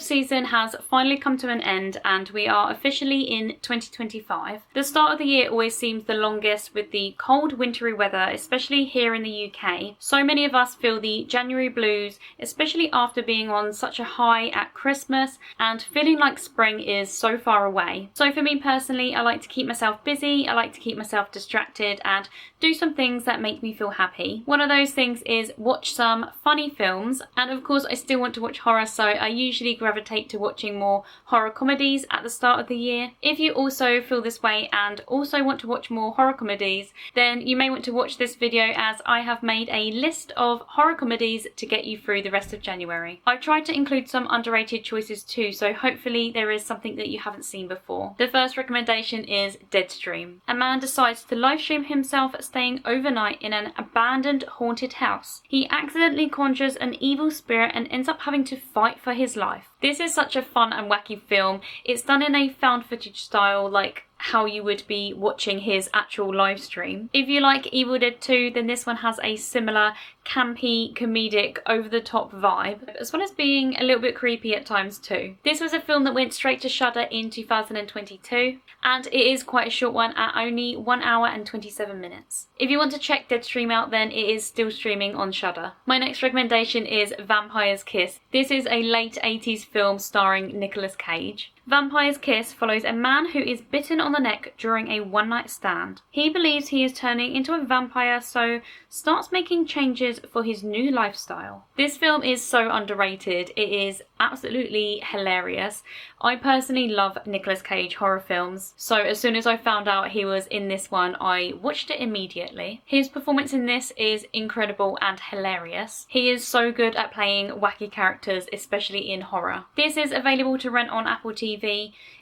festive season has finally come to an end and we are officially in 2025. The start of the year always seems the longest with the cold wintry weather, especially here in the UK. So many of us feel the January blues, especially after being on such a high at Christmas and feeling like spring is so far away. So for me personally, I like to keep myself busy, I like to keep myself distracted and do some things that make me feel happy. One of those things is watch some funny films, and of course I still want to watch horror, so I usually gravitate to watching more horror comedies at the start of the year. If you also feel this way and also want to watch more horror comedies, then you may want to watch this video, as I have made a list of horror comedies to get you through the rest of January. I've tried to include some underrated choices too, so hopefully there is something that you haven't seen before. The first recommendation is Deadstream. A man decides to livestream himself staying overnight in an abandoned haunted house. He accidentally conjures an evil spirit and ends up having to fight for his life. This is such a fun and wacky film. It's done in a found footage style, like how you would be watching his actual live stream. If you like Evil Dead 2, then this one has a similar campy, comedic, over-the-top vibe, as well as being a little bit creepy at times too. This was a film that went straight to Shudder in 2022, and it is quite a short one at only 1 hour and 27 minutes. If you want to check Deadstream out, then it is still streaming on Shudder. My next recommendation is Vampire's Kiss. This is a late 80s film starring Nicolas Cage. Vampire's Kiss follows a man who is bitten on the neck during a one-night stand. He believes he is turning into a vampire, so starts making changes for his new lifestyle. This film is so underrated. It is absolutely hilarious. I personally love Nicolas Cage horror films, so as soon as I found out he was in this one, I watched it immediately. His performance in this is incredible and hilarious. He is so good at playing wacky characters, especially in horror. This is available to rent on Apple TV.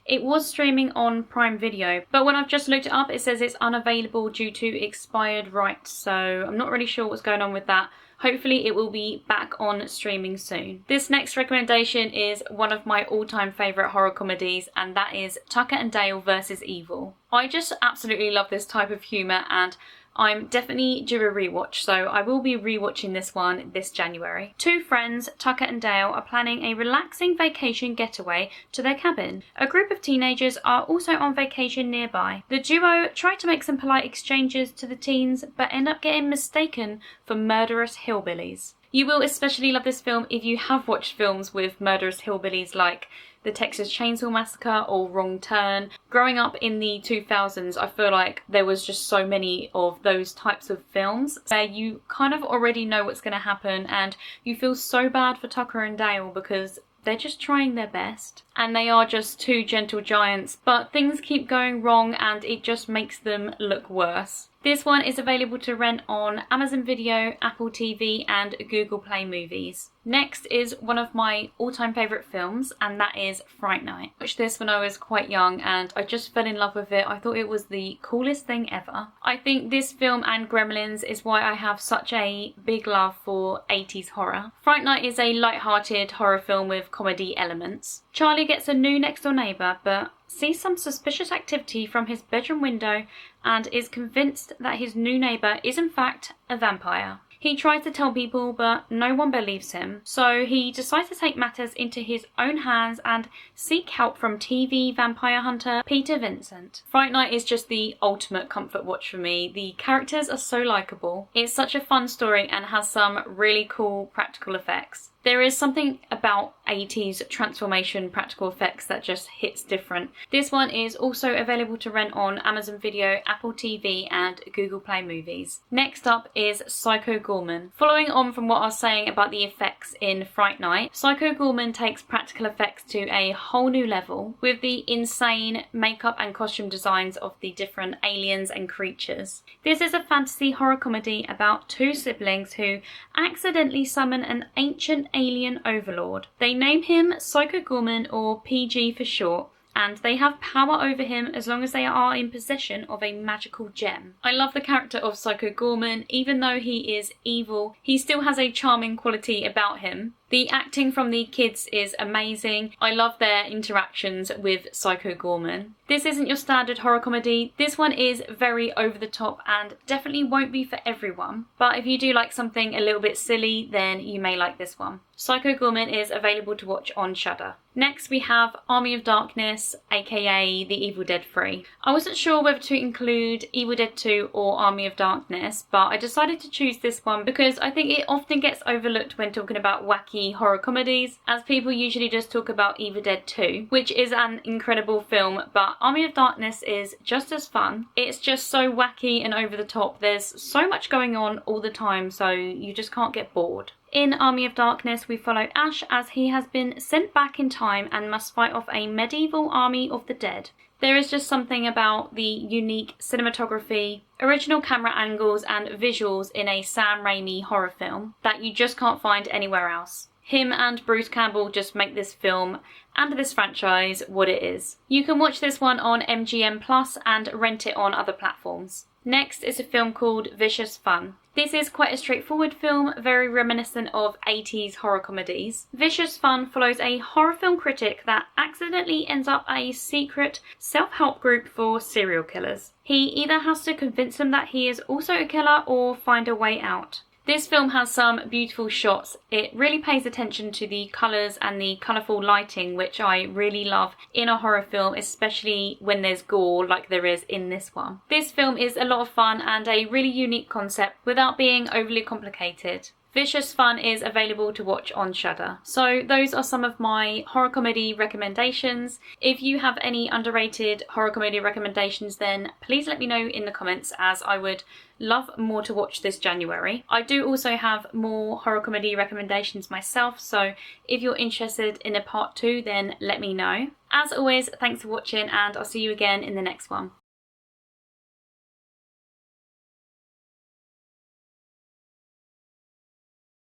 It was streaming on Prime Video, but when I've just looked it up, it says it's unavailable due to expired rights, so I'm not really sure what's going on with that. Hopefully it will be back on streaming soon. This next recommendation is one of my all-time favourite horror comedies, and that is Tucker and Dale vs. Evil. I just absolutely love this type of humour, and I'm definitely due a rewatch, so I will be rewatching this one this January. Two friends, Tucker and Dale, are planning a relaxing vacation getaway to their cabin. A group of teenagers are also on vacation nearby. The duo try to make some polite exchanges to the teens, but end up getting mistaken for murderous hillbillies. You will especially love this film if you have watched films with murderous hillbillies like The Texas Chainsaw Massacre or Wrong Turn. Growing up in the 2000s, I feel like there was just so many of those types of films where you kind of already know what's going to happen and you feel so bad for Tucker and Dale because they're just trying their best and they are just two gentle giants, but things keep going wrong and it just makes them look worse. This one is available to rent on Amazon Video, Apple TV and Google Play Movies. Next is one of my all-time favourite films, and that is Fright Night. I watched this when I was quite young and I just fell in love with it. I thought it was the coolest thing ever. I think this film and Gremlins is why I have such a big love for 80s horror. Fright Night is a light-hearted horror film with comedy elements. Charlie gets a new next-door neighbour, but sees some suspicious activity from his bedroom window and is convinced that his new neighbour is in fact a vampire. He tries to tell people, but no one believes him, so he decides to take matters into his own hands and seek help from TV vampire hunter Peter Vincent. Fright Night is just the ultimate comfort watch for me. The characters are so likeable. It's such a fun story and has some really cool practical effects. There is something about 80s transformation practical effects that just hits different. This one is also available to rent on Amazon Video, Apple TV and Google Play Movies. Next up is Psycho Goreman. Following on from what I was saying about the effects in Fright Night, Psycho Goreman takes practical effects to a whole new level with the insane makeup and costume designs of the different aliens and creatures. This is a fantasy horror comedy about two siblings who accidentally summon an ancient alien overlord. They name him Psycho Goreman, or PG for short, and they have power over him as long as they are in possession of a magical gem. I love the character of Psycho Goreman. Even though he is evil, he still has a charming quality about him. The acting from the kids is amazing. I love their interactions with Psycho Goreman. This isn't your standard horror comedy. This one is very over the top and definitely won't be for everyone. But if you do like something a little bit silly, then you may like this one. Psycho Goreman is available to watch on Shudder. Next we have Army of Darkness, aka The Evil Dead 3. I wasn't sure whether to include Evil Dead 2 or Army of Darkness, but I decided to choose this one because I think it often gets overlooked when talking about wacky horror comedies, as people usually just talk about Evil Dead 2, which is an incredible film, but Army of Darkness is just as fun. It's just so wacky and over the top. There's so much going on all the time, so you just can't get bored. In Army of Darkness, we follow Ash as he has been sent back in time and must fight off a medieval army of the dead. There is just something about the unique cinematography, original camera angles and visuals in a Sam Raimi horror film that you just can't find anywhere else. Him and Bruce Campbell just make this film and this franchise what it is. You can watch this one on MGM Plus and rent it on other platforms. Next is a film called Vicious Fun. This is quite a straightforward film, very reminiscent of 80s horror comedies. Vicious Fun follows a horror film critic that accidentally ends up a secret self-help group for serial killers. He either has to convince them that he is also a killer or find a way out. This film has some beautiful shots. It really pays attention to the colours and the colourful lighting, which I really love in a horror film, especially when there's gore like there is in this one. This film is a lot of fun and a really unique concept without being overly complicated. Vicious Fun is available to watch on Shudder. So those are some of my horror comedy recommendations. If you have any underrated horror comedy recommendations, then please let me know in the comments, as I would love more to watch this January. I do also have more horror comedy recommendations myself, so if you're interested in a part 2, then let me know. As always, thanks for watching and I'll see you again in the next one.